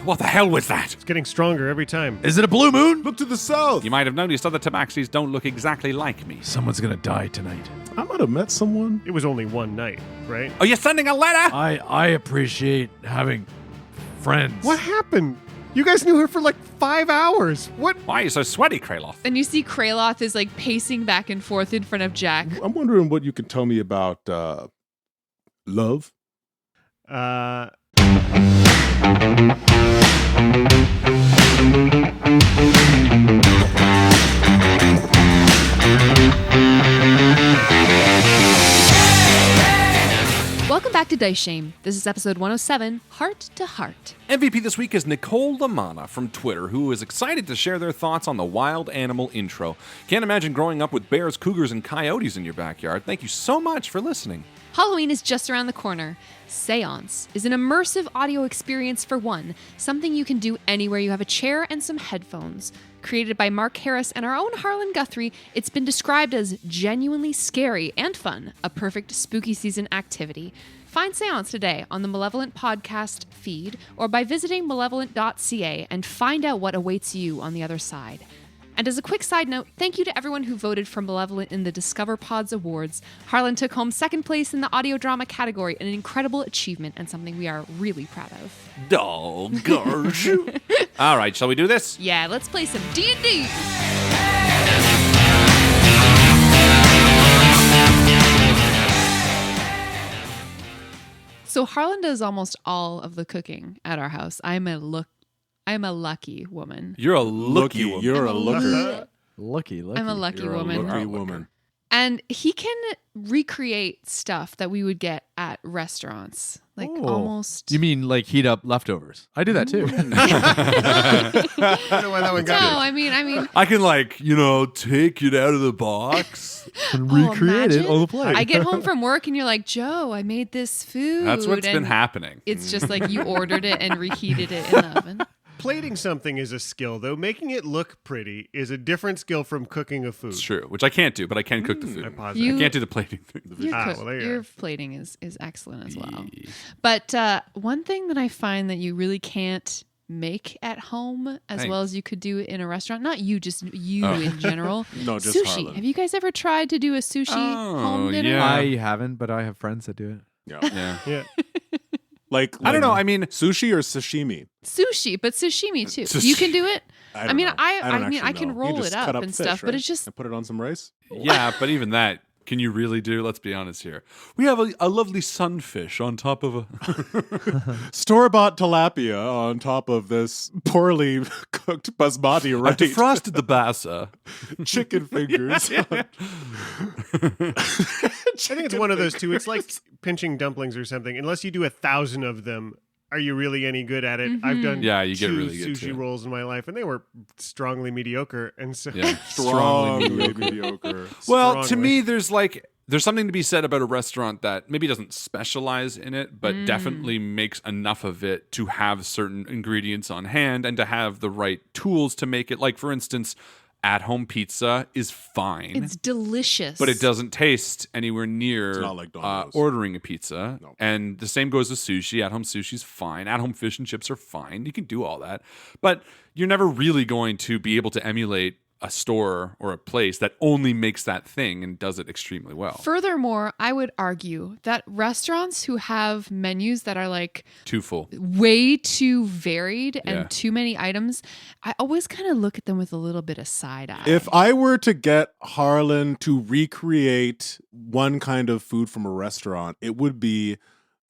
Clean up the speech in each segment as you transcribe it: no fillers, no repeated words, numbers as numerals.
what the hell was that? It's getting stronger every time. Is it a blue moon? Look to the south. You might have noticed other tabaxis don't look exactly like me. Someone's gonna die tonight. I might have met someone. It was only one night, right? Are you sending a letter? I appreciate having friends. What happened? You guys knew her for like 5 hours. What? Why are you so sweaty, Kraloth? And you see Kraloth is like pacing back and forth in front of Jack. I'm wondering what you can tell me about love. Welcome back to Dice Shame. This is episode 107, Heart to Heart. MVP this week is Nicole Lamana from Twitter, who is excited to share their thoughts on the wild animal intro. Can't imagine growing up with bears, cougars, and coyotes in your backyard. Thank you so much for listening. Halloween is just around the corner. Seance is an immersive audio experience for one, something you can do anywhere you have a chair and some headphones. Created by Mark Harris and our own Harlan Guthrie, it's been described as genuinely scary and fun, a perfect spooky season activity. Find Seance today on the Malevolent Podcast feed or by visiting malevolent.ca and find out what awaits you on the other side. And as a quick side note, thank you to everyone who voted for Malevolent in the Discover Pods Awards. Harlan took home second place in the audio drama category, an incredible achievement and something we are really proud of. Doggars. All right, shall we do this? Yeah, let's play some D&D. So Harlan does almost all of the cooking at our house. I'm a lucky woman. You're a looky woman. You're a looker. Lucky. I'm a lucky You're woman. a lucky woman. And he can recreate stuff that we would get at restaurants. Like almost. You mean like heat up leftovers? I do that too. I don't know why that one got No, I mean, I can take it out of the box. And recreate it imagine. on the plate. I get home from work and you're like, Joe, I made this food. That's what's been and happening. It's just like you ordered it and reheated it in the oven. Plating something is a skill, though. Making it look pretty is a different skill from cooking a food. It's true, which I can't do, but I can cook the food. I You- I can't do the plating thing. well, there you Your are. plating is excellent as well. But one thing that I find that you really can't make at home as well as you could do in a restaurant, not you, just you in general. No, just sushi. Harlan. Have you guys ever tried to do a sushi home dinner? yeah. I haven't, but I have friends that do it. Yeah. Yeah. Like I don't know. I mean, sushi or sashimi? Sushi, but sashimi too. Sushi. You can do it. I mean, don't know. I don't mean, I actually can know. You roll just it up cut and fish, stuff, but right? it's just And put it on some rice. yeah, but even that, can you really do? Let's be honest here. We have a lovely sunfish on top of a. Store-bought tilapia on top of this poorly cooked basmati I rice. defrosted the bassa. Chicken fingers. I think it's one of those two. It's like pinching dumplings or something. Unless you do 1,000 of them, are you really any good at it? I've done Yeah, you get two really good, sushi too. rolls in my life, and they were strongly mediocre. And so, Yeah, Strongly mediocre. mediocre. Well, to Strongly. me, there's something to be said about a restaurant that maybe doesn't specialize in it, but definitely makes enough of it to have certain ingredients on hand and to have the right tools to make it. Like, for instance, at-home pizza is fine. it's delicious. But it doesn't taste anywhere near It's not like Domino's. ordering a pizza. No. And the same goes with sushi. At-home sushi's fine. At-home fish and chips are fine. You can do all that. But you're never really going to be able to emulate a store or a place that only makes that thing and does it extremely well. Furthermore, I would argue that restaurants who have menus that are like Too full. way too varied Yeah. and too many items, I always kind of look at them with a little bit of side eye. If I were to get Harlan to recreate one kind of food from a restaurant, it would be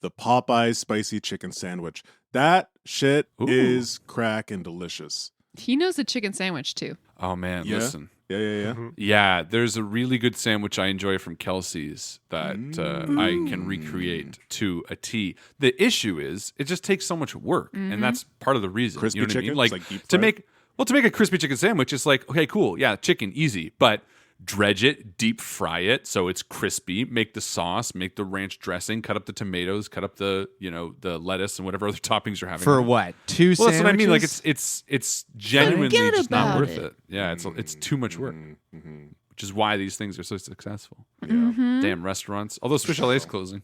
the Popeyes spicy chicken sandwich. That shit Ooh. is crack and delicious. He knows the chicken sandwich too. Oh, man, Yeah? listen. Yeah. Yeah, there's a really good sandwich I enjoy from Kelsey's that I can recreate to a T. The issue is it just takes so much work, and that's part of the reason. Crispy you know what I chicken? mean? It's like deep to fried? make a crispy chicken sandwich, it's like, okay, cool, yeah, chicken, easy, but dredge it, deep fry it so it's crispy, make the sauce, make the ranch dressing, cut up the tomatoes, cut up the the lettuce and whatever other toppings you're having. For what? Two Well, sandwiches? that's what I mean. Like it's genuinely Forget just not about worth it. it. Yeah, it's too much work, which is why these things are so successful. Mm-hmm. Damn restaurants. Although Swiss LA's closing.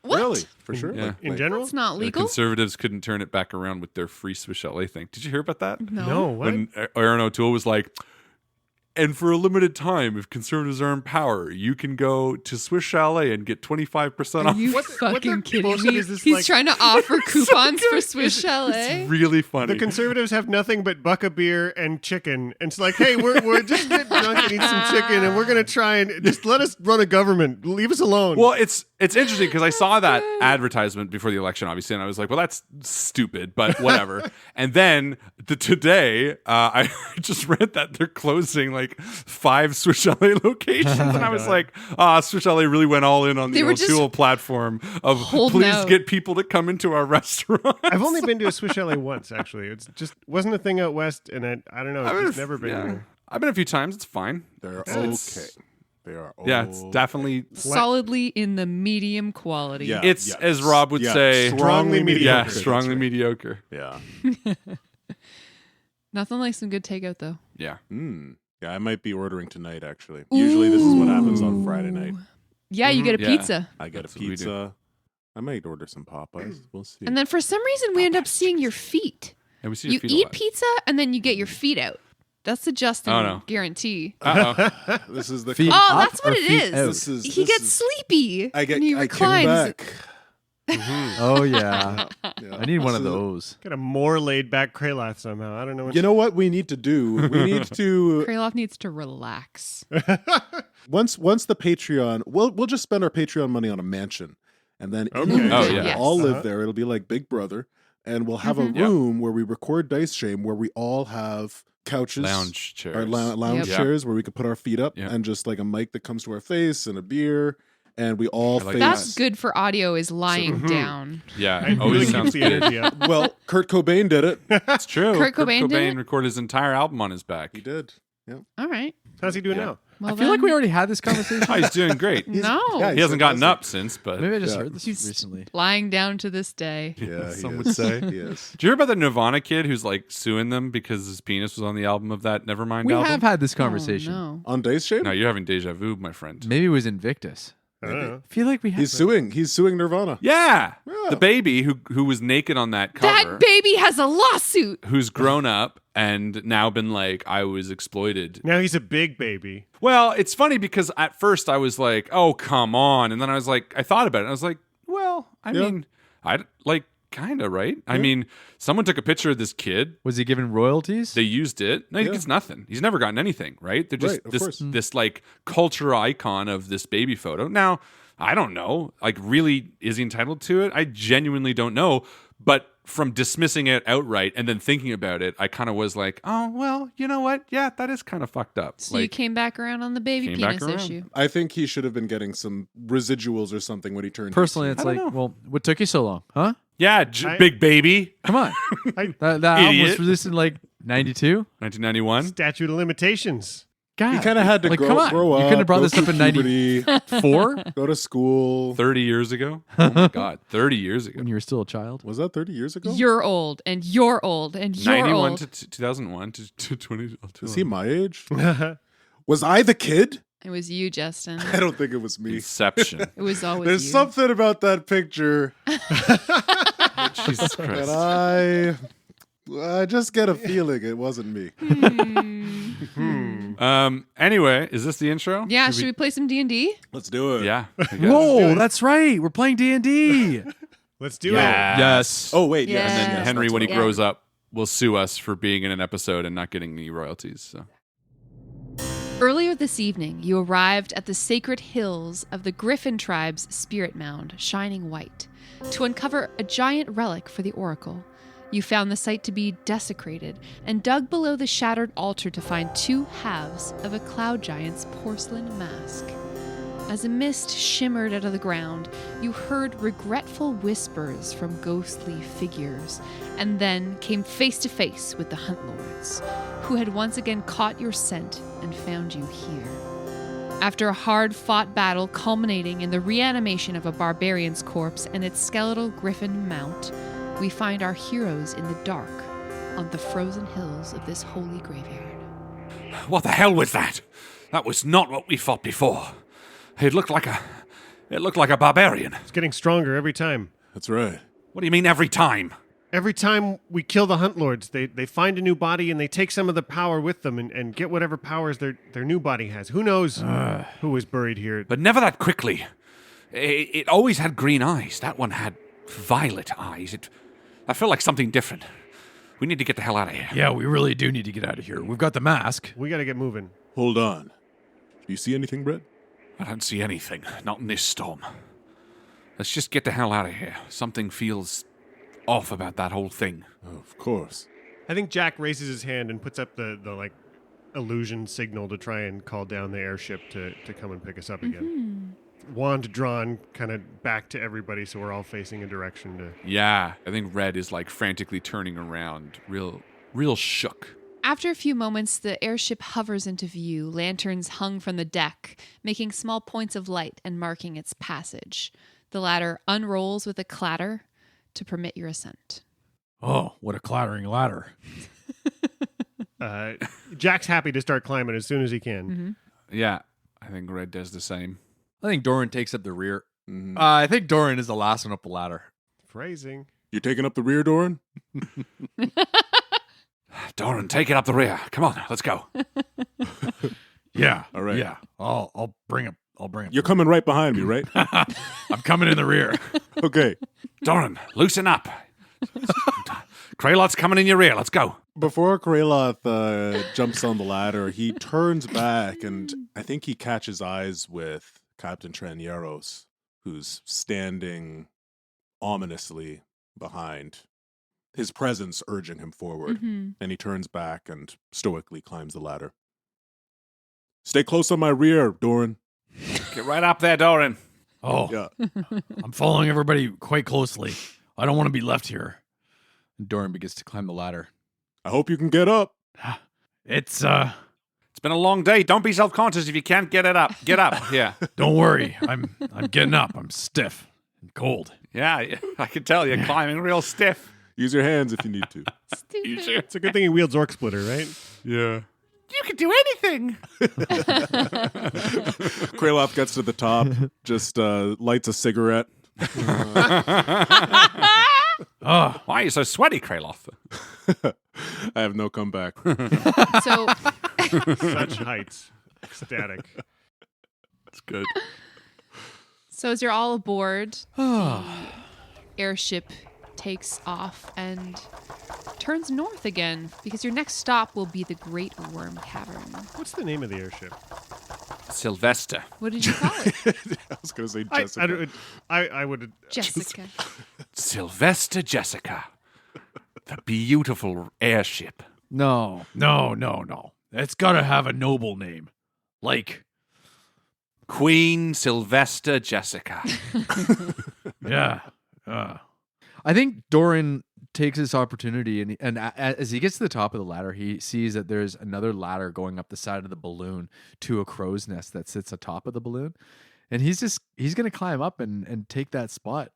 What? Really? For sure? Yeah. In general? That's not The legal. conservatives couldn't turn it back around with their free Swiss chalet thing. Did you hear about that? No, what? When Aaron O'Toole was like, and for a limited time, if conservatives are in power, you can go to Swiss Chalet and get 25% Are off. you What fucking the kidding bullshit me? is this, He's like- trying to offer coupons for Swiss Chalet. It's really funny. The conservatives have nothing but buck beer and chicken. And it's like, hey, we're just getting drunk and eat some chicken, and we're going to try and just let us run a government. Leave us alone. Well, it's interesting because I saw that advertisement before the election, obviously, and I was like, well, that's stupid, but whatever. And then today, I just read that they're closing like 5 Swiss Chalet locations, and I was like, Swiss Chalet really went all in on They the were just O'Toole platform of holding please out. get people to come into our restaurant. I've only been to a Swiss Chalet once, actually. It's just wasn't a thing out west, and I don't know. I've just never been there. I've been a few times. It's fine. They're It's- okay. They are Yeah, it's definitely. Solidly in the medium quality. Yeah. It's as Rob would say, Strongly mediocre. yeah, That's strongly mediocre. Yeah. Nothing like some good takeout though. Yeah. Yeah, I might be ordering tonight, actually. Usually this is what happens on Friday night. Yeah, you get a Yeah. pizza. I get That's a what we do. pizza. I might order some Popeyes. We'll see. And then for some reason we end up seeing your feet. And we see You your feet a eat lot. pizza and then you get your feet out. That's the Justin Oh, no. guarantee. Uh-oh. This is the Feet Oh, up that's what or it feet is. out? This is He this gets is- sleepy. I get and he I came reclines. back. Oh yeah. Yeah. I need one of This is- those. Got a more laid back Kraloth somehow. I don't know what. You know what we need to do? We need to Kraloff needs to relax. once the Patreon. We'll just spend our Patreon money on a mansion, and then Okay. in Oh, there, yeah. Yes. we'll all live Uh-huh. there. It'll be like Big Brother, and we'll have Mhm. a room where we record Dice Shame, where we all have couches, Lounge chairs. or lounge Yep. chairs, where we could put our feet up, Yep. and just like a mic that comes to our face and a beer, and we all I like face. That's good for audio is lying Mhm. down. Yeah, It always really sounds keeps the good. energy up. Well, Kurt Cobain did it. It's true. Kurt Cobain did it? recorded his entire album on his back. He did. All right. How's he doing Yeah. now? Well, I feel like then- we already had this conversation. Oh, he's doing great. No. yeah, He hasn't gotten fantastic. up since, but Maybe I just Yeah. heard this He's recently. lying down to this day. Yeah, some he would is. say. He is. Do you hear about the Nirvana kid who's like suing them because his penis was on the album of that Nevermind We album? have had this conversation. Oh, no. On Dice Shame? No, you're having deja vu, my friend. Maybe it was Invictus. I don't know. I feel like we have. He's suing. He's suing Nirvana. Yeah, Yeah. the baby who was naked on that cover, That baby has a lawsuit. who's grown up and now been like, I was exploited. Now he's a big baby. Well, it's funny because at first I was like, oh, come on. And then I was like, I thought about it. And I was like, well, I Yeah. mean, I like kind of, right? I mean, someone took a picture of this kid. Was he given royalties? They used it. No, he Yeah. gets nothing. He's never gotten anything, right? They're just Right, of course. this like cultural icon of this baby photo. Now, I don't know. Like, really, is he entitled to it? I genuinely don't know. But from dismissing it outright and then thinking about it, I kind of was like, oh, well, you know what? Yeah, that is kind of fucked up. So you like, came back around on the baby Came back penis around. issue. I think he should have been getting some residuals or something when he turned. Personally, 18. it's I don't like, know. well, what took you so long, huh? yeah, big baby, Come on. I- that album was Idiot. released in like 92. 1991. Statute of limitations. God. He kind of had to Like, grow, come on. grow up. You couldn't have brought go this up through in 90 puberty, 4 go to school. 30 years ago. Oh my God, 30 years ago. when you were still a child. Was that 30 years ago? You're old, and you're old, and you're 91 old. to 2001 to 20. Is he my age? Was I the kid? It was you, Justin. I don't think it was me. Inception. It was always There's you. something about that picture Jesus Christ. that I just get a feeling it wasn't me. Anyway, is this the intro? Yeah, should we play some D&D? Let's do it. Yeah. I guess. Whoa, that's right. We're playing D&D. Let's do Yes. Oh wait, yes. Yeah. And then Yes, Henry, that's when he right. Yeah. grows up, will sue us for being in an episode and not getting any royalties. So Earlier this evening, you arrived at the sacred hills of the Griffin tribe's spirit mound, shining white, to uncover a giant relic for the oracle. You found the site to be desecrated and dug below the shattered altar to find 2 halves of a cloud giant's porcelain mask. As a mist shimmered out of the ground, you heard regretful whispers from ghostly figures, and then came face to face with the Hunt Lords, who had once again caught your scent and found you here. After a hard-fought battle culminating in the reanimation of a barbarian's corpse and its skeletal griffin mount, we find our heroes in the dark on the frozen hills of this holy graveyard. what the hell was that? That was not what we fought before. It looked like It looked like a barbarian. It's getting stronger every time. That's right. What do you mean every time? Every time we kill the Hunt Lords, they find a new body and they take some of the power with them and get whatever powers their new body has. Who knows who was buried here? But never that quickly. It always had green eyes. That one had violet eyes. I felt like something different. We need to get the hell out of here. Yeah, we really do need to get out of here. We've got the mask. We got to get moving. Hold on. Do you see anything, Brett? I don't see anything. Not in this storm. Let's just get the hell out of here. Something feels off about that whole thing. Oh, of course. I think Jack raises his hand and puts up the like illusion signal to try and call down the airship to come and pick us up again. Wand drawn kind of back to everybody so we're all facing a direction to... Yeah, I think Red is like frantically turning around, real shook. After a few moments, the airship hovers into view, lanterns hung from the deck, making small points of light and marking its passage. The ladder unrolls with a clatter to permit your ascent. Oh, what a clattering ladder. Jack's happy to start climbing as soon as he can. Yeah, I think Red does the same. I think Doran takes up the rear. I think Doran is the last one up the ladder. Phrasing. You taking up the rear, Doran? Doran, take it up the rear. Come on, let's go. Yeah. All right. Yeah. I'll bring him. You're coming right behind me, right? I'm coming in the rear. Okay. Doran, loosen up. Kraloth's coming in your rear. Let's go. Before Kraloth jumps on the ladder, he turns back, and I think he catches eyes with Captain Tranieros, who's standing ominously behind, his presence urging him forward. And he turns back and stoically climbs the ladder. Stay close on my rear, Doran. Get right up there, Doran. Oh, Yeah. I'm following everybody quite closely. I don't want to be left here. And Doran begins to climb the ladder. I hope you can get up. It's It's been a long day. Don't be self-conscious if you can't get it up. Get up. Yeah. don't worry. I'm getting up. I'm stiff and cold. Yeah, I can tell you're climbing real stiff. Use your hands if you need to. Stupid. It's a good thing he wields Orc Splitter, right? Yeah. You can do anything. Kraloth gets to the top, just lights a cigarette. Oh, Why are you so sweaty, Kraloth? I have no comeback. So, Such heights. Ecstatic. That's good. so as you're all aboard, airship takes off and turns north again because your next stop will be the Great Worm Cavern. What's the name of the airship? Sylvester. What did you call it? I was going to say I Jessica. would... Jessica. Sylvester Jessica. The beautiful airship. no. It's got to have a noble name. Like, Queen Sylvester Jessica. yeah. I think Doran takes this opportunity, and as he gets to the top of the ladder, he sees that there's another ladder going up the side of the balloon to a crow's nest that sits atop of the balloon. And he's going to climb up and take that spot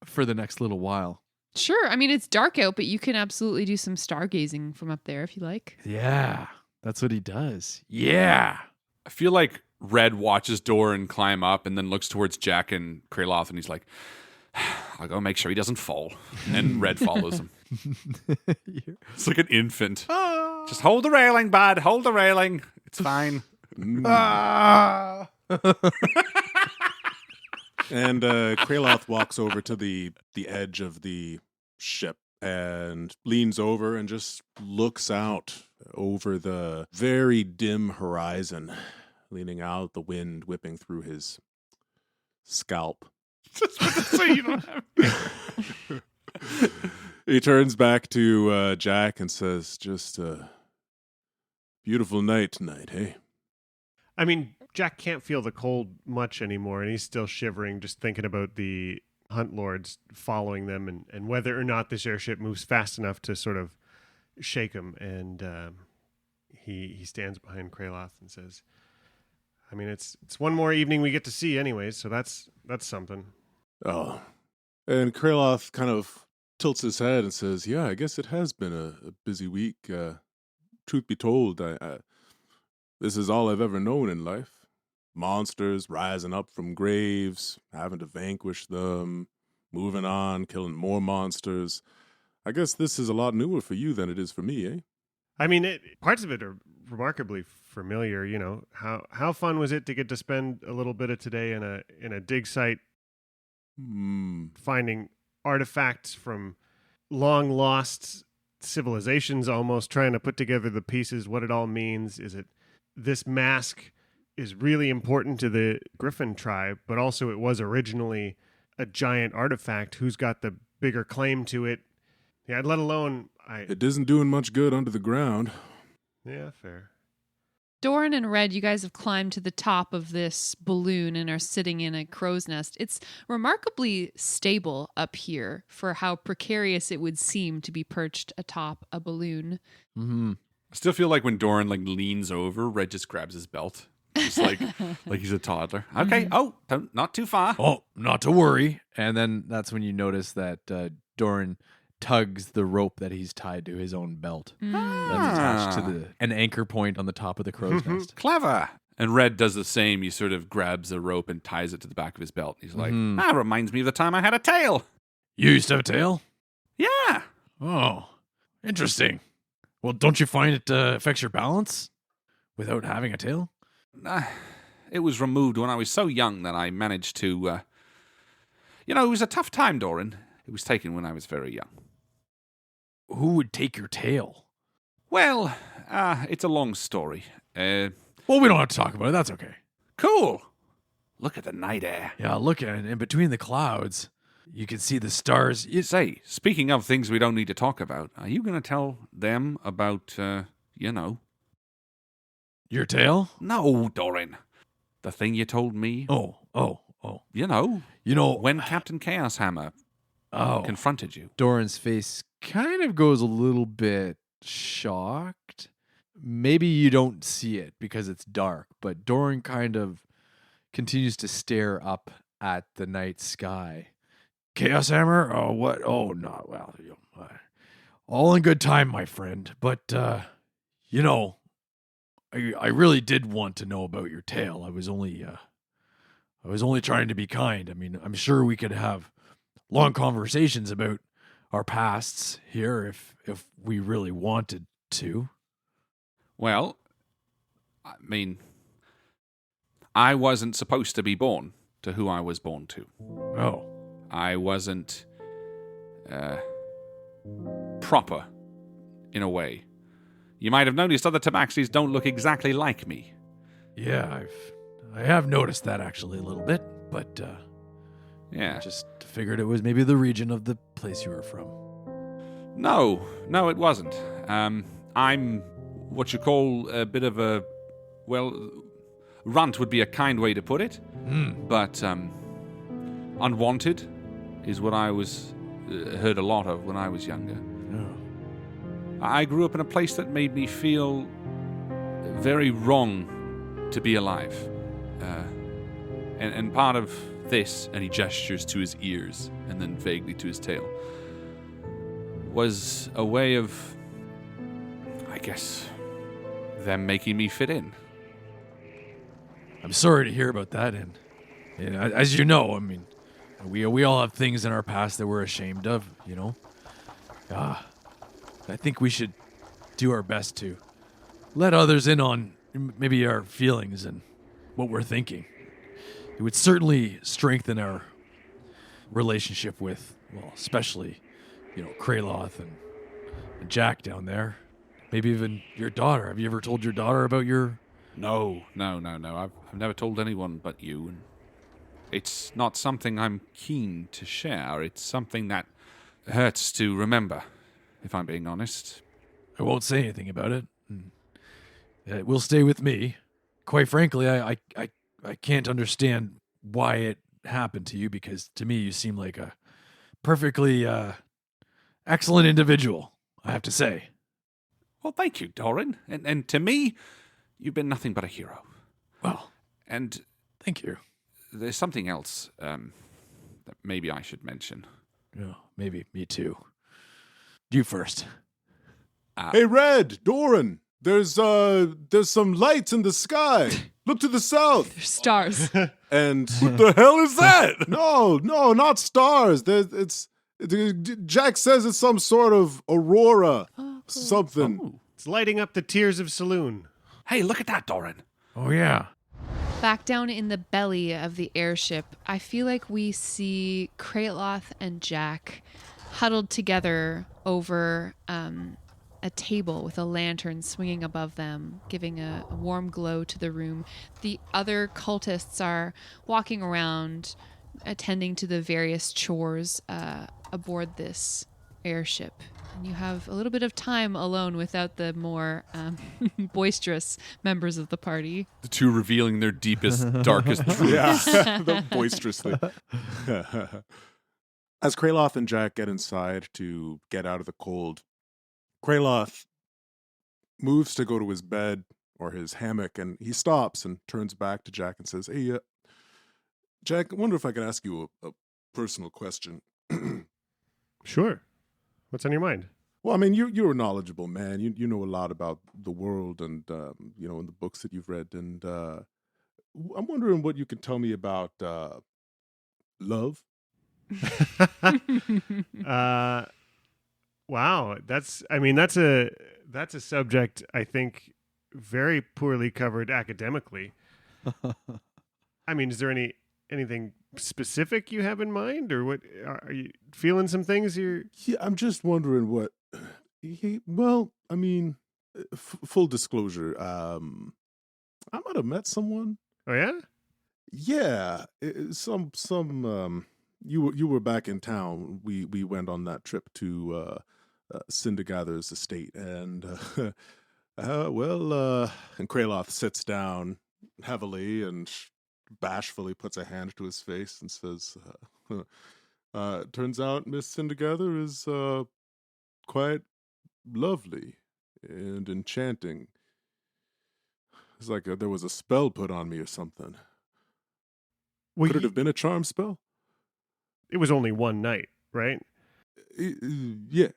for the next little while. Sure. I mean, it's dark out, but you can absolutely do some stargazing from up there if you like. Yeah, that's what he does. Yeah. I feel like Red watches Doran climb up and then looks towards Jack and Kraloth, and he's like, I'll go make sure he doesn't fall. And Red follows him. It's like an infant. Just hold the railing, bud. Hold the railing. It's fine. And Kraloth walks over to the edge of the ship and leans over and just looks out over the very dim horizon, leaning out, the wind whipping through his scalp. So you don't have. He turns back to Jack and says, just a beautiful night tonight, hey? I mean, Jack can't feel the cold much anymore, and he's still shivering just thinking about the Hunt Lords following them and whether or not this airship moves fast enough to sort of shake him. And he stands behind Kraloth and says, I mean, it's one more evening we get to see anyways, so that's something. Oh. And Kraloth kind of tilts his head and says, yeah, I guess it has been a busy week. Truth be told, this is all I've ever known in life. monsters rising up from graves, having to vanquish them, moving on, killing more monsters. I guess this is a lot newer for you than it is for me, eh? I mean, parts of it are remarkably familiar. You know, how fun was it to get to spend a little bit of today in a dig site, finding artifacts from long lost civilizations, almost trying to put together the pieces, what it all means. Is it this mask is really important to the Griffin tribe, but also it was originally a giant artifact. Who's got the bigger claim to it? Yeah, let alone It isn't doing much good under the ground. Yeah, fair. Doran and Red, you guys have climbed to the top of this balloon and are sitting in a crow's nest. It's remarkably stable up here for how precarious it would seem to be perched atop a balloon. Mm-hmm. I still feel like when Doran leans over, Red just grabs his belt. Just like he's a toddler. Okay, not too far. Oh, not to worry. And then that's when you notice that Doran tugs the rope that he's tied to his own belt. That's attached to an anchor point on the top of the crow's nest. Clever. And Red does the same. He sort of grabs a rope and ties it to the back of his belt. He's like, that reminds me of the time I had a tail. You used to have a tail? Yeah. Oh, interesting. Well, don't you find it affects your balance without having a tail? It was removed when I was so young that I managed to... it was a tough time, Doran. It was taken when I was very young. Who would take your tail? Well, it's a long story. Well, we don't have to talk about it. That's okay. Cool. Look at the night air. Yeah, look at it. In between the clouds, you can see the stars. Say, speaking of things we don't need to talk about, are you going to tell them about, Your tail? No, Doran. The thing you told me. Oh. When Captain Chaos Hammer confronted you. Doran's face kind of goes a little bit shocked. Maybe you don't see it because it's dark, but Doran kind of continues to stare up at the night sky. Chaos Hammer? Oh, what? Oh, not well. All in good time, my friend. But, I really did want to know about your tail. I was only trying to be kind. I mean, I'm sure we could have long conversations about our pasts here if we really wanted to. Well, I mean, I wasn't supposed to be born to who I was born to. Oh. I wasn't proper, in a way. You might have noticed other tabaxis don't look exactly like me. Yeah, I have noticed that actually a little bit, but yeah, just figured it was maybe the region of the place you were from. No, it wasn't. I'm what you call a bit of a, runt would be a kind way to put it, but unwanted is what I was heard a lot of when I was younger. Oh. I grew up in a place that made me feel very wrong to be alive. And part of this, and he gestures to his ears and then vaguely to his tail, was a way of, I guess, them making me fit in. I'm sorry to hear about that, and as you know, I mean, we all have things in our past that we're ashamed of, I think we should do our best to let others in on maybe our feelings and what we're thinking. It would certainly strengthen our relationship with, especially, Kraloth and Jack down there. Maybe even your daughter. Have you ever told your daughter about your... No. I've never told anyone but you. And it's not something I'm keen to share. It's something that hurts to remember, if I'm being honest. I won't say anything about it. It will stay with me. Quite frankly, I can't understand why it happened to you, because to me you seem like a perfectly excellent individual, I have to say. Well, thank you, Doran. And to me, you've been nothing but a hero. Well, and thank you. There's something else that maybe I should mention. Yeah, maybe me too. You first. Hey, Red, Doran, there's some lights in the sky. Look to the south. There's stars. And What the hell is that? no, not stars. Jack says it's some sort of aurora, something. It's lighting up the tiers of Saloon. Hey, look at that, Doran. Oh, yeah. Back down in the belly of the airship, I feel like we see Kraloth and Jack huddled together over a table with a lantern swinging above them, giving a warm glow to the room. The other cultists are walking around, attending to the various chores aboard this airship. And you have a little bit of time alone without the more boisterous members of the party. The two revealing their deepest, darkest truths. The boisterously. As Kraloth and Jack get inside to get out of the cold, Kraloth moves to go to his bed or his hammock, and he stops and turns back to Jack and says, "Hey, Jack, I wonder if I could ask you a personal question." Sure. What's on your mind? Well, I mean, you're a knowledgeable man. You know a lot about the world and, in the books that you've read. And I'm wondering what you can tell me about love. Wow. That's a subject I think very poorly covered academically. I mean, is there anything specific you have in mind, or what? Are you feeling some things you're... Yeah, I'm just wondering what. Well, I mean, full disclosure, I might have met someone. Oh yeah? Yeah, some. You were back in town. We went on that trip to Cindergather's estate, and and Kraloth sits down heavily and bashfully puts a hand to his face and says, turns out Miss Cindergather is quite lovely and enchanting. It's like there was a spell put on me or something. Well, Could it have been a charm spell? It was only one night, right? Yeah.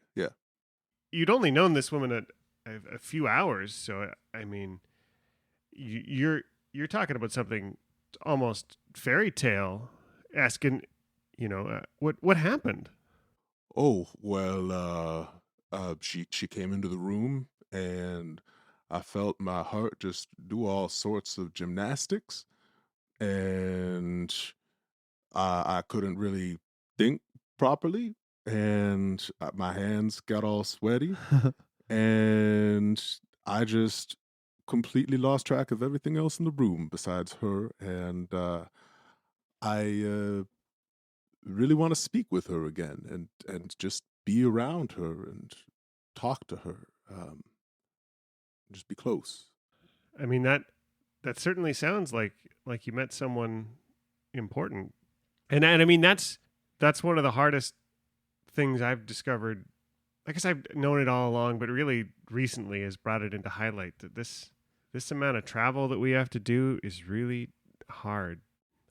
You'd only known this woman a few hours, so I mean, you're talking about something almost fairy tale. Asking, what happened? Oh, well, she came into the room and I felt my heart just do all sorts of gymnastics, and I couldn't really think properly, and my hands got all sweaty, and I just completely lost track of everything else in the room besides her, and I really want to speak with her again and just be around her and talk to her, just be close. I mean, that certainly sounds like you met someone important, and I mean that's one of the hardest things I've discovered. I guess I've known it all along, but really recently has brought it into highlight that this amount of travel that we have to do is really hard.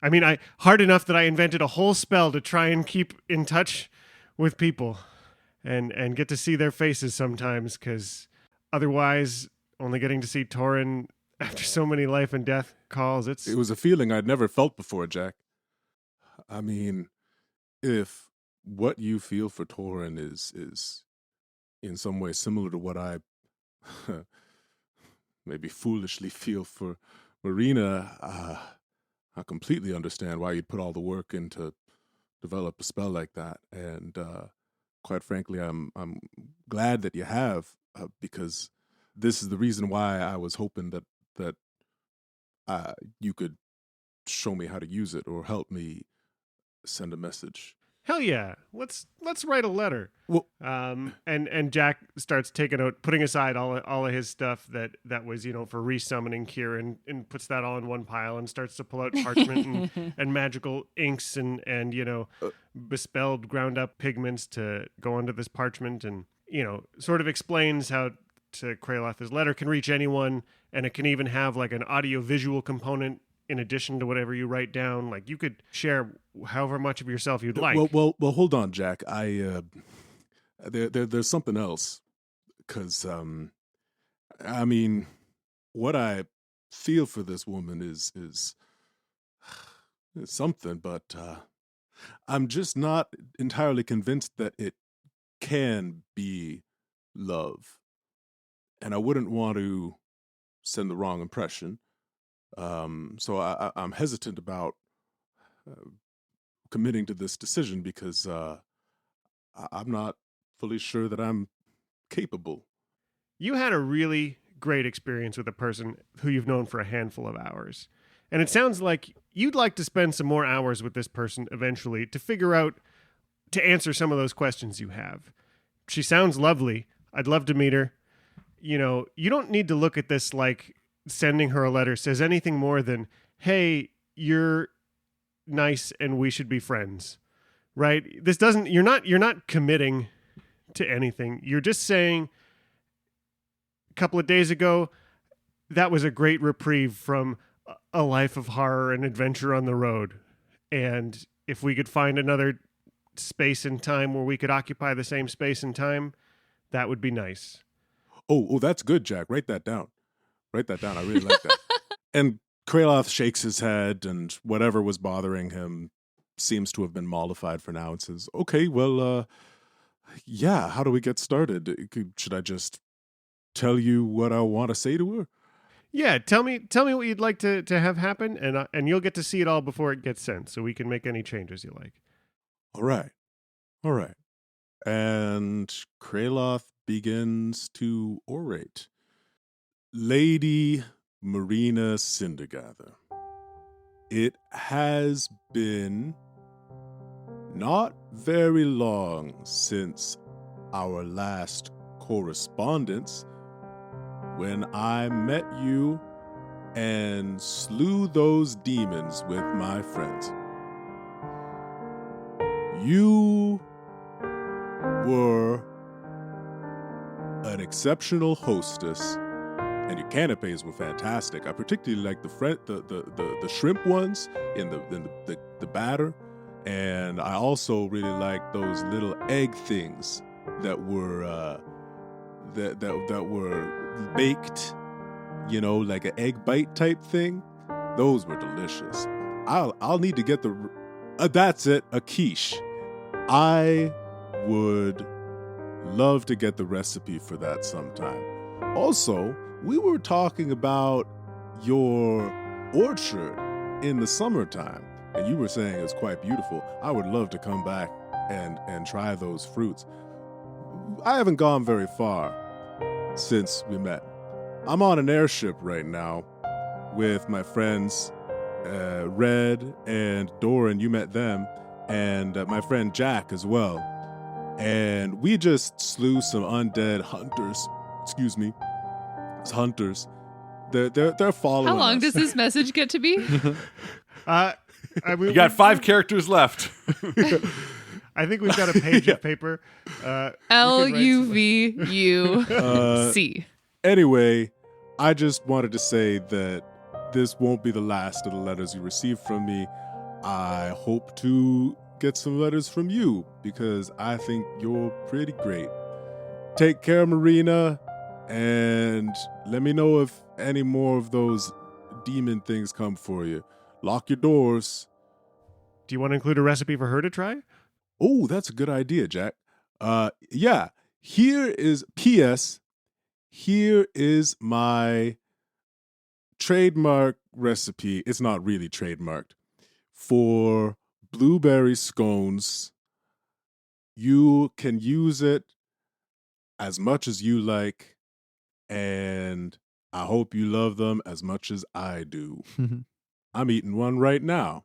I mean, hard enough that I invented a whole spell to try and keep in touch with people and get to see their faces sometimes, because otherwise only getting to see Torin after so many life and death calls, It was a feeling I'd never felt before, Jack. I mean, if what you feel for Torin is in some way similar to what I maybe foolishly feel for Marina, I completely understand why you'd put all the work in to develop a spell like that. And quite frankly, I'm glad that you have, because this is the reason why I was hoping that you could show me how to use it or help me send a message. Hell yeah. Let's write a letter. Well, and Jack starts putting aside all of his stuff that was, for resummoning Kieran, and puts that all in one pile and starts to pull out parchment and magical inks and bespelled ground up pigments to go onto this parchment, and, sort of explains how to Kraloth his letter can reach anyone, and it can even have like an audio visual component in addition to whatever you write down. Like, you could share however much of yourself you'd like. Well, hold on, Jack. There's something else, because I mean, what I feel for this woman is something, but I'm just not entirely convinced that it can be love. And I wouldn't want to send the wrong impression. So I'm hesitant about committing to this decision because I'm not fully sure that I'm capable. You had a really great experience with a person who you've known for a handful of hours. And it sounds like you'd like to spend some more hours with this person eventually to figure out, to answer some of those questions you have. She sounds lovely. I'd love to meet her. You know, you don't need to look at this like sending her a letter says anything more than, hey, you're nice and we should be friends. Right? This doesn't, you're not committing to anything. You're just saying, a couple of days ago, that was a great reprieve from a life of horror and adventure on the road. And if we could find another space and time where we could occupy the same space and time, that would be nice. Oh, that's good, Jack. Write that down. Write that down. I really like that. And Kraloth shakes his head, and whatever was bothering him seems to have been mollified for now, and says, okay, well, yeah, how do we get started? Should I just tell you what I want to say to her? Yeah, tell me what you'd like to have happen, and you'll get to see it all before it gets sent, so we can make any changes you like. All right. And Kraloth begins to orate. Lady Marina Cindergather, it has been not very long since our last correspondence, when I met you and slew those demons with my friends. You were an exceptional hostess, and your canapes were fantastic. I particularly like the shrimp ones in the batter, and I also really like those little egg things that were that were baked, you know, like an egg bite type thing. Those were delicious. I'll need to get that's it, a quiche. I would love to get the recipe for that sometime. Also, we were talking about your orchard in the summertime, and you were saying it's quite beautiful. I would love to come back and try those fruits. I haven't gone very far since we met. I'm on an airship right now with my friends Red and Doran. You met them, and my friend Jack as well. And we just slew some undead hunters. Excuse me. It's hunters. They're following How long us. does this message get to be? You got 5 characters left. I think we've got a page of paper. LUVUC. Anyway, I just wanted to say that this won't be the last of the letters you receive from me. I hope to get some letters from you because I think you're pretty great. Take care, Marina, and let me know if any more of those demon things come for you. Lock your doors. Do you want to include a recipe for her to try? Oh, that's a good idea, Jack. Yeah. Here is P.S. Here is my trademark recipe. It's not really trademarked. For blueberry scones. You can use it as much as you like, and I hope you love them as much as I do. I'm eating one right now.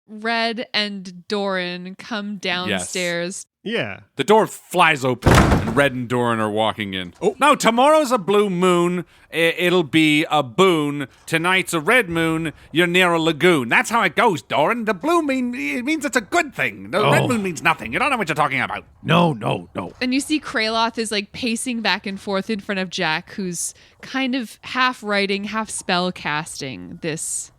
Red and Doran come downstairs. Yeah. The door flies open, and Red and Doran are walking in. Oh, no, tomorrow's a blue moon. It'll be a boon. Tonight's a red moon. You're near a lagoon. That's how it goes, Doran. The blue moon, it means it's a good thing. The red moon means nothing. You don't know what you're talking about. No. And you see Kraloth is like pacing back and forth in front of Jack, who's kind of half writing, half spell casting this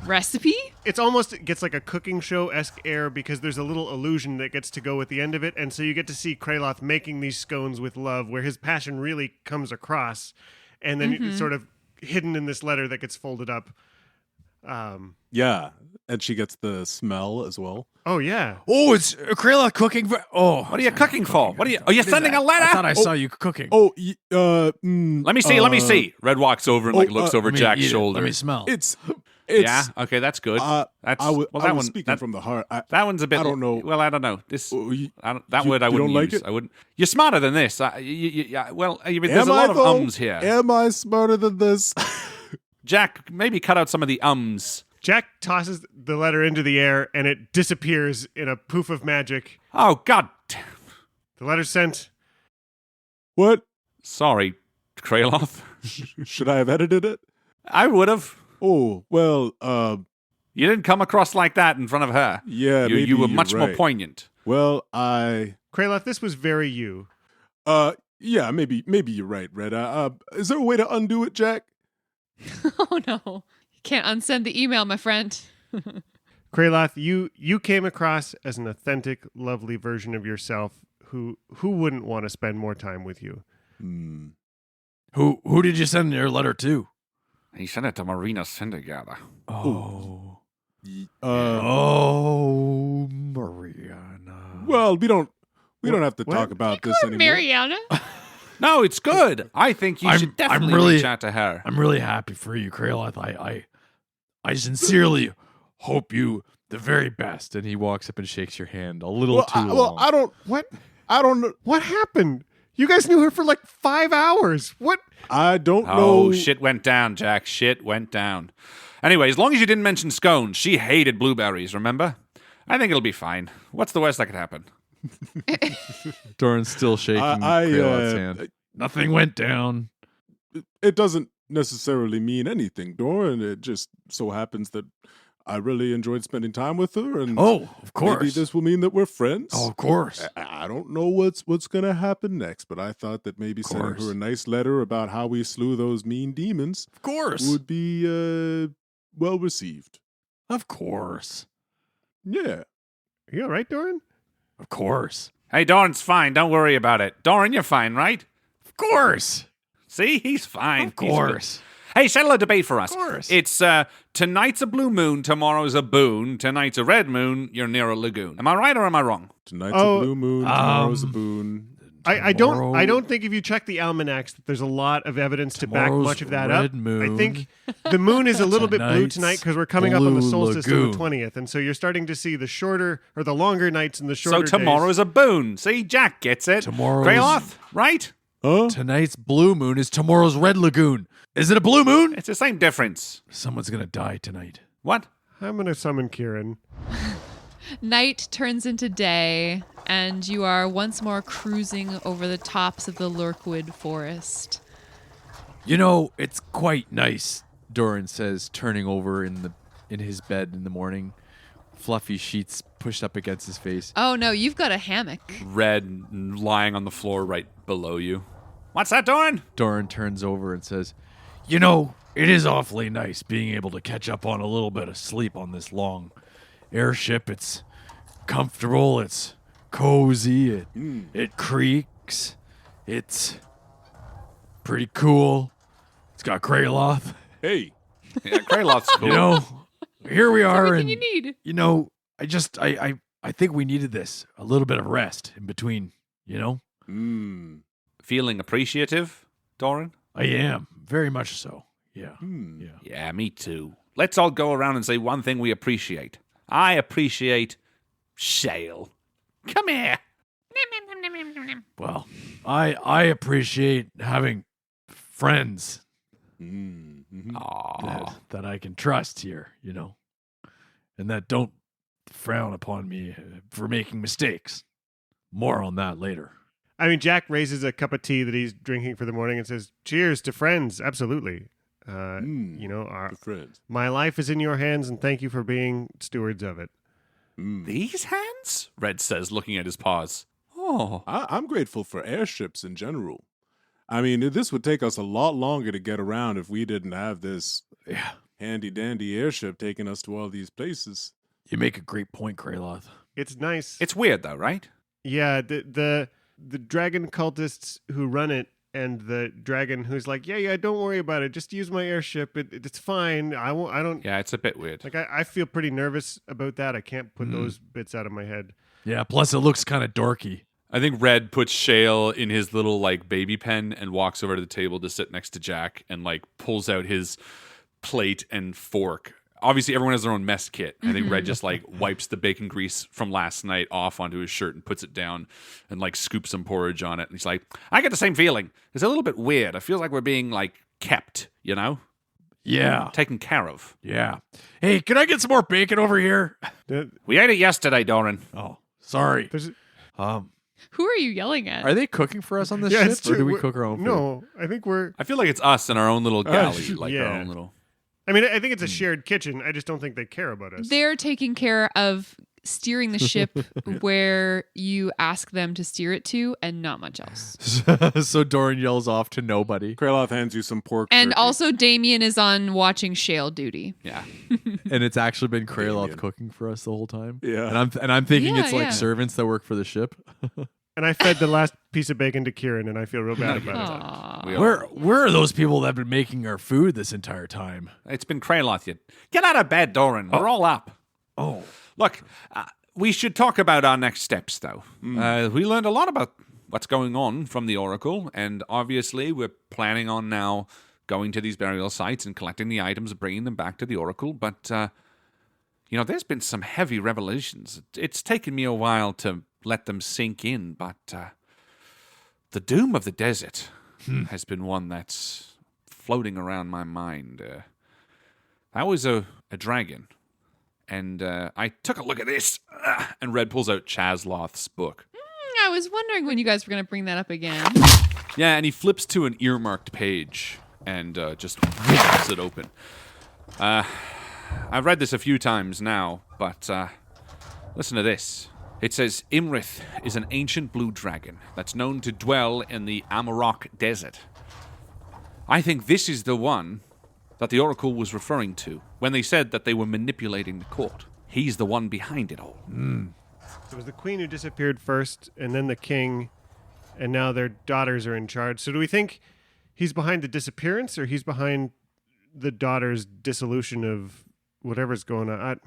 recipe. It's almost, it gets like a cooking show-esque air because there's a little illusion that gets to go at the end of it, and so you get to see Kraloth making these scones with love where his passion really comes across, and then it sort of hidden in this letter that gets folded up. Yeah, and she gets the smell as well. Oh yeah. Oh, it's Krayla cooking for. Oh, What are you cooking for? What are you? Are you sending a letter? I thought I saw you cooking. Oh, Let me see. Let me see. Red walks over and like looks over Let me Jack's eat it. shoulder. Let me smell. it's Yeah. Okay, that's good. That's I was that one. speaking from the heart. That one's a bit. I don't know. Well, I don't know. This. Oh, That you- word I you don't wouldn't like use. it? I wouldn't. You're smarter than this. Well, there's a Am I, lot of though? ums here. Am I smarter than this? Jack, maybe cut out some of the ums. Jack tosses the letter into the air and it disappears in a poof of magic. Oh God. The letter's sent. What? Sorry, Kraloth. Should I have edited it? I would have. Oh, well, You didn't come across like that in front of her. yeah, You maybe were you're much more right. poignant. Well, Kraloth, this was very you. yeah, maybe you're right, Red. Is there a way to undo it, Jack? Oh no. You can't unsend the email, my friend. Kraloth, you came across as an authentic, lovely version of yourself who wouldn't want to spend more time with you. Hmm. Who did you send your letter to? He sent it to Marina Syndergaard. Oh. Oh, Mariana. well, we don't have to What? talk about this Poor anymore. Mariana. No, it's good. I think you should definitely reach out to her. I'm really happy for you, Kraloth. I sincerely hope you the very best. And he walks up and shakes your hand a little too long. I don't. What? I don't know. What happened? You guys knew her for like 5 hours. What? I don't Oh, know. shit went down, Jack. Shit went down. Anyway, as long as you didn't mention scones, she hated blueberries, remember? I think it'll be fine. What's the worst that could happen? Doran's still shaking Kraloth's hand. Nothing went down. It doesn't necessarily mean anything, Doran. It just so happens that I really enjoyed spending time with her, and Oh, of course. maybe this will mean that we're friends. Oh, of course. I don't know what's gonna happen next, but I thought that maybe sending course. her a nice letter about how we slew those mean demons Of course. would be well received. Of course. Yeah. Are you all right, Doran? Of course. Hey, Doran's fine. Don't worry about it. Doran, you're fine, right? Of course. See? He's fine. Of He's good. course. Hey, settle a debate for us. Of course. It's tonight's a blue moon, tomorrow's a boon, tonight's a red moon, you're near a lagoon. Am I right or am I wrong? Tonight's Oh, a blue moon, tomorrow's a boon. I don't think if you check the almanacs that there's a lot of evidence to back Tomorrow's much of that red up. moon. I think the moon is a little bit blue Tonight's tonight because we're coming up on the blue solstice to lagoon. the 20th, and so you're starting to see the shorter or the longer nights and the shorter So tomorrow's days. a boon. See, Jack gets it. Tomorrow's- Kraloth, right? Huh? Tonight's blue moon is tomorrow's red lagoon. Is it a blue moon? It's the same difference. Someone's going to die tonight. What? I'm gonna summon Kieran. Night turns into day, and you are once more cruising over the tops of the Lurkwood forest. You know, it's quite nice, Doran says, turning over in his bed in the morning. Fluffy sheets pushed up against his face. Oh no, you've got a hammock. Red lying on the floor right below you. What's that, Doran? Doran turns over and says, You know, it is awfully nice being able to catch up on a little bit of sleep on this long airship. It's comfortable, it's cozy, it creaks, it's pretty cool. It's got Kraloth. Hey. Yeah, Kraloth's cool. You know, here we are, Everything and you need. you know, I think we needed this, a little bit of rest in between. You know, Feeling appreciative, Doran? I am very much so. Yeah, yeah. Yeah, me too. Let's all go around and say one thing we appreciate. I appreciate shale. Come here. Well, I appreciate having friends that I can trust here, you know, and that don't frown upon me for making mistakes. More on that later. I mean, Jack raises a cup of tea that he's drinking for the morning and says, "Cheers to friends." Absolutely. You know, The friends. my life is in your hands, and thank you for being stewards of it. These hands? Red says, looking at his paws. Oh. I'm grateful for airships in general. I mean, this would take us a lot longer to get around if we didn't have this handy-dandy airship taking us to all these places. You make a great point, Kraloth. It's nice. It's weird, though, right? Yeah, the dragon cultists who run it and the dragon who's like, yeah, don't worry about it. Just use my airship. It's fine. I don't. Yeah, it's a bit weird. Like, I feel pretty nervous about that. I can't put those bits out of my head. Yeah, plus it looks kind of dorky. I think Red puts Shale in his little like baby pen and walks over to the table to sit next to Jack and like pulls out his plate and fork. Obviously, everyone has their own mess kit. I think Red just like wipes the bacon grease from last night off onto his shirt and puts it down and like scoops some porridge on it. And he's like, I get the same feeling. It's a little bit weird. I feel like we're being like kept, you know? Yeah. Taken care of. Yeah. Hey, can I get some more bacon over here? We ate it yesterday, Doran. Oh, sorry. There's- Who are you yelling at? Are they cooking for us on this Yeah, ship, it's true. or do we We're- cook our own food? No, I think we're. I feel like it's us in our own little galley, like our yeah. own little. I mean, I think it's a shared kitchen. I just don't think they care about us. They're taking care of steering the ship where you ask them to steer it to, and not much else. So Doran yells off to nobody, Kraloth hands you some pork. And jerky. also, Damien is on watching Shale duty. Yeah. and it's actually been Kraloth Damien. cooking for us the whole time. Yeah. and I'm thinking Yeah, it's like yeah. servants that work for the ship. And I fed the last piece of bacon to Kieran, and I feel real bad about it. Aw. We all- Where are those people that have been making our food this entire time? It's been Kraloth yet. Get out of bed, Doran. We're all up. Oh, Look, we should talk about our next steps, though. We learned a lot about what's going on from the Oracle, and obviously we're planning on now going to these burial sites and collecting the items and bringing them back to the Oracle. But, there's been some heavy revelations. It's taken me a while to let them sink in, but the doom of the desert has been one that's floating around my mind. That was a dragon. And I took a look at this, and Red pulls out Chasloth's book. I was wondering when you guys were going to bring that up again. Yeah, and he flips to an earmarked page and just whips it open. I've read this a few times now, but listen to this. It says, Imrith is an ancient blue dragon that's known to dwell in the Amarok Desert. I think this is the one that the Oracle was referring to when they said that they were manipulating the court. He's the one behind it all. It was the queen who disappeared first, and then the king, and now their daughters are in charge. So do we think he's behind the disappearance, or he's behind the daughter's dissolution of whatever's going on?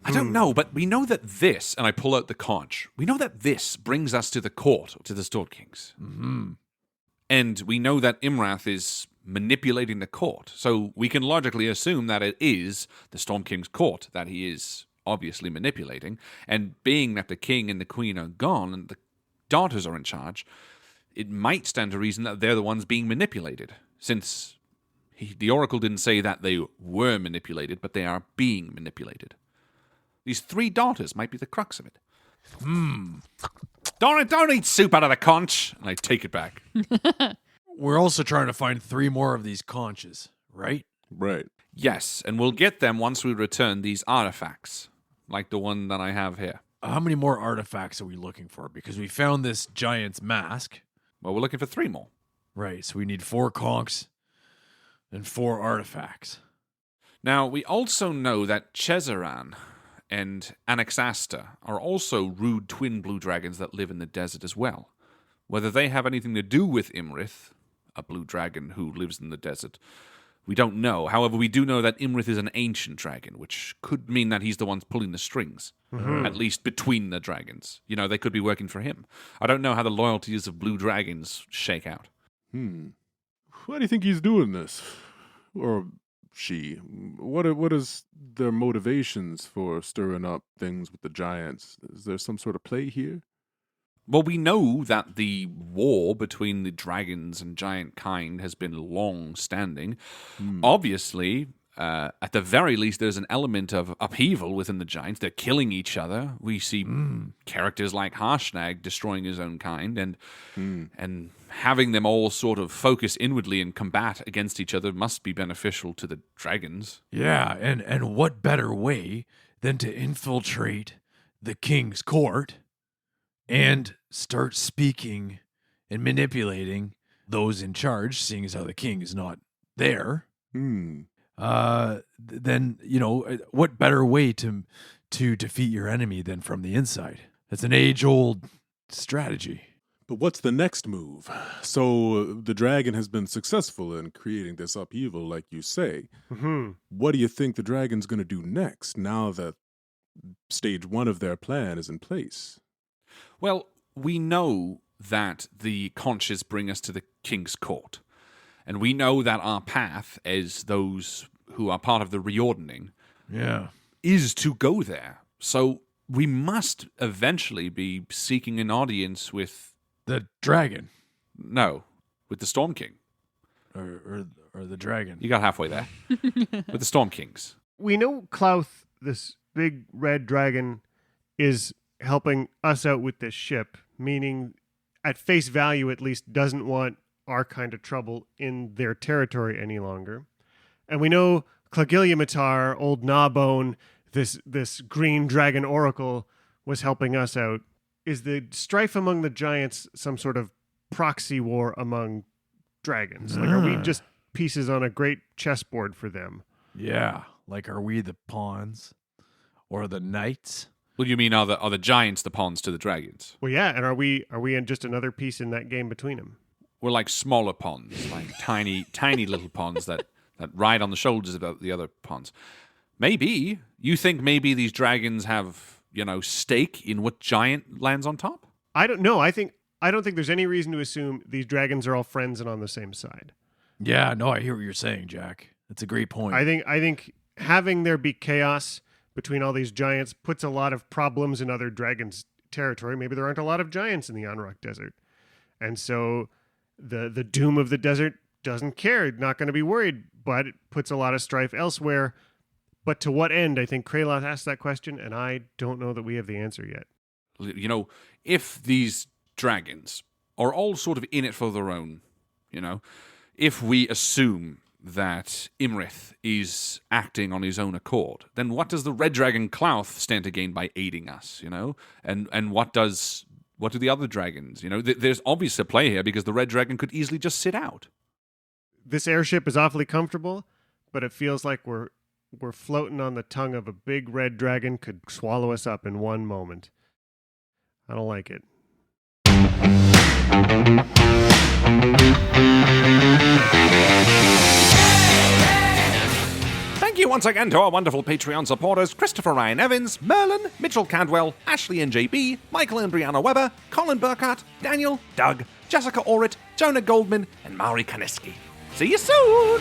I don't know, but we know that this, and I pull out the conch, we know that this brings us to the court, to the Storm Kings. Mm-hmm. And we know that Imrath is manipulating the court, so we can logically assume that it is the Storm King's court that he is obviously manipulating, and being that the king and the queen are gone and the daughters are in charge, it might stand to reason that they're the ones being manipulated, since the Oracle didn't say that they were manipulated, but they are being manipulated. These 3 daughters might be the crux of it. Don't eat soup out of the conch. And I take it back. we're also trying to find 3 more of these conches, right? Right. Yes, and we'll get them once we return these artifacts, like the one that I have here. How many more artifacts are we looking for? Because we found this giant's mask. Well, we're looking for 3 more. Right, so we need 4 conchs and 4 artifacts. Now, we also know that Chezaran and Anaxasta are also rude twin blue dragons that live in the desert as well. Whether they have anything to do with Imrith, a blue dragon who lives in the desert, we don't know. However, we do know that Imrith is an ancient dragon, which could mean that he's the one pulling the strings, at least between the dragons. You know, they could be working for him. I don't know how the loyalties of blue dragons shake out. Why do you think he's doing this? Or she? What is their motivations for stirring up things with the giants? Is there some sort of play here? Well, we know that the war between the dragons and giant kind has been long-standing. Obviously, at the very least, there's an element of upheaval within the giants. They're killing each other. We see characters like Harshnag destroying his own kind, and having them all sort of focus inwardly and combat against each other must be beneficial to the dragons. Yeah, and what better way than to infiltrate the king's court and start speaking and manipulating those in charge, seeing as how the king is not there. Then, you know, what better way to defeat your enemy than from the inside? It's an age-old strategy. But what's the next move? So the dragon has been successful in creating this upheaval, like you say. Mm-hmm. What do you think the dragon's going to do next, now that stage 1 of their plan is in place? Well, we know that the conches bring us to the king's court. And we know that our path, as those who are part of the reordering, is to go there. So we must eventually be seeking an audience with... The dragon. No, with the Storm King. Or the dragon. You got halfway there. With the Storm Kings. We know Klauth, this big red dragon, is helping us out with this ship, meaning at face value at least doesn't want our kind of trouble in their territory any longer. And we know Clagiliamatar, old Gnawbone, this green dragon oracle, was helping us out. Is the strife among the giants some sort of proxy war among dragons? Like, are we just pieces on a great chessboard for them? Yeah. Like, are we the pawns? Or the knights? Well, you mean are the giants the pawns to the dragons? Well, yeah, and are we in just another piece in that game between them? We're like smaller pawns, like tiny little pawns that ride on the shoulders of the other pawns. Maybe. You think maybe these dragons have, stake in what giant lands on top? I don't know. I don't think there's any reason to assume these dragons are all friends and on the same side. Yeah, no, I hear what you're saying, Jack. That's a great point. I think having there be chaos between all these giants puts a lot of problems in other dragons' territory. Maybe there aren't a lot of giants in the Anrok Desert. And so the doom of the desert doesn't care, not going to be worried, but it puts a lot of strife elsewhere. But to what end? I think Kraloth asked that question, and I don't know that we have the answer yet. If these dragons are all sort of in it for their own, if we assume that Imrith is acting on his own accord, then what does the red dragon Klauth stand to gain by aiding us, And what do the other dragons, There's obvious a play here because the red dragon could easily just sit out. This airship is awfully comfortable, but it feels like we're floating on the tongue of a big red dragon could swallow us up in one moment. I don't like it. Thank you once again to our wonderful Patreon supporters Christopher Ryan Evans, Merlin, Mitchell Cadwell, Ashley and JB, Michael and Brianna Weber, Colin Burkhart, Daniel, Doug, Jessica Orrit, Jonah Goldman, and Maury Kaniski. See you soon!